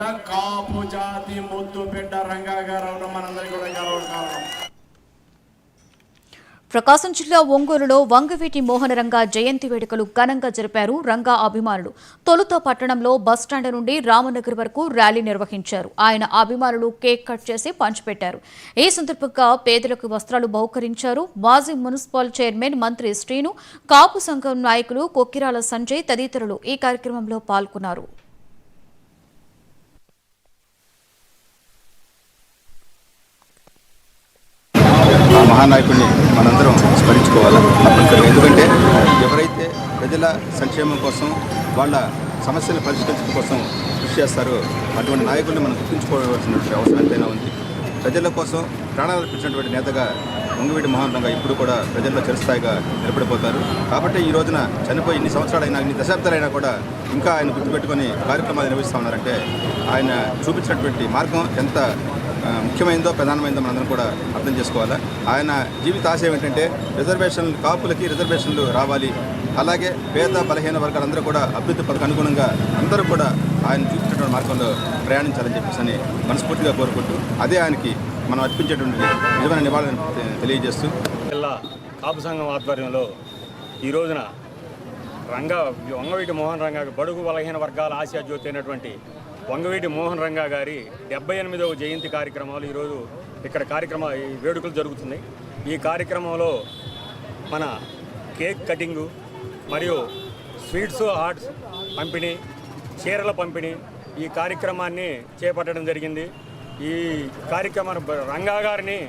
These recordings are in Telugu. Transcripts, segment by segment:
కాపు జాతి ముద్దు బిడ్డ రంగా గారు మనందరికీ కూడా గర్వకారణం. ప్రకాశం జిల్లా ఒంగోలులో వంగవీటి మోహన రంగా జయంతి వేడుకలు ఘనంగా జరిపారు రంగా అభిమానులు. తొలుత పట్టణంలో బస్టాండ్ నుండి రామనగర్ వరకు ర్యాలీ నిర్వహించారు. ఆయన అభిమానులు కేక్ కట్ చేసి పంచిపెట్టారు. ఈ సందర్భంగా పేదలకు వస్త్రాలు బహుకరించారు. మాజీ మున్సిపల్ చైర్మన్ మంత్రి శ్రీను, కాపు సంఘం నాయకులు కొక్కిరాల సంజయ్ తదితరులు ఈ కార్యక్రమంలో పాల్గొన్నారు. మహానాయకుడిని మనందరం స్మరించుకోవాలి తప్పనిసరిగా. ఎందుకంటే ఎవరైతే ప్రజల సంక్షేమం కోసం వాళ్ళ సమస్యలు పరిష్కరించడం కోసం కృషి చేస్తారో అటువంటి నాయకుడిని మనం గుర్తుంచుకోవాల్సినటువంటి అవసరం ఎంతైనా ఉంది. ప్రజల కోసం ప్రాణాలు అర్పించినటువంటి నేతగా వంగవీటి మోహన్ రంగా ఇప్పుడు కూడా ప్రజల్లో చిరస్థాయిగా నిలబడిపోతారు. కాబట్టి ఈ రోజున చనిపోయి ఇన్ని సంవత్సరాలైనా ఇన్ని దశాబ్దాలైనా కూడా ఇంకా ఆయన గుర్తుపెట్టుకొని కార్యక్రమాలు నిర్వహిస్తూ ఉన్నారంటే ఆయన చూపించినటువంటి మార్గం ఎంత ముఖ్యమైనదో ప్రధానమైనదో మనందరం కూడా అర్థం చేసుకోవాలి. ఆయన జీవిత ఆశయం ఏంటంటే రిజర్వేషన్లు, కాపులకి రిజర్వేషన్లు రావాలి, అలాగే పేద బలహీన వర్గాలందరూ కూడా అభివృద్ధి పథకం అనుగుణంగా అందరూ కూడా ఆయన చూపించినటువంటి మార్గంలో ప్రయాణించాలని చెప్పేసి మనస్ఫూర్తిగా కోరుకుంటూ అదే ఆయనకి మనం అర్పించేటువంటి నిజమైన నివాళులను తెలియజేస్తూ జిల్లా కాపు సంఘం ఆధ్వర్యంలో ఈ రోజున వంగవీటి మోహన్ రంగా బడుగు బలహీన వర్గాల ఆశయ జ్యోతి అయినటువంటి వంగవీటి మోహన్ రంగా గారి 78వ జయంతి కార్యక్రమాలు ఈరోజు ఇక్కడ ఈ వేడుకలు జరుగుతున్నాయి. ఈ కార్యక్రమంలో మన కేక్ కటింగు మరియు స్వీట్స్, హాట్స్ పంపిణీ, చీరల పంపిణీ ఈ కార్యక్రమాన్ని చేపట్టడం జరిగింది. ఈ కార్యక్రమాన్ని రంగా గారిని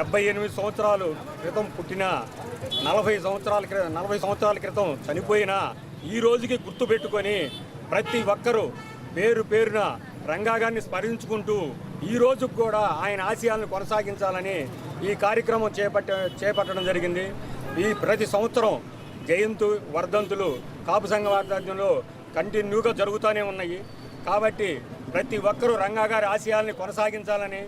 78 సంవత్సరాల క్రితం పుట్టిన 40 సంవత్సరాల క్రితం చనిపోయిన ఈ రోజుకి గుర్తుపెట్టుకొని ప్రతి ఒక్కరూ పేరు పేరున రంగా గారిని స్మరించుకుంటూ ఈ రోజుకు కూడా ఆయన ఆశయాలను కొనసాగించాలని ఈ కార్యక్రమం చేపట్టడం జరిగింది. ఈ ప్రతి సంవత్సరం జయంతు వర్ధంతులు కాపు సంఘ ఆధ్వర్యంలో కంటిన్యూగా జరుగుతూనే ఉన్నాయి. కాబట్టి ప్రతి ఒక్కరూ రంగా గారి ఆశయాల్ని కొనసాగించాలని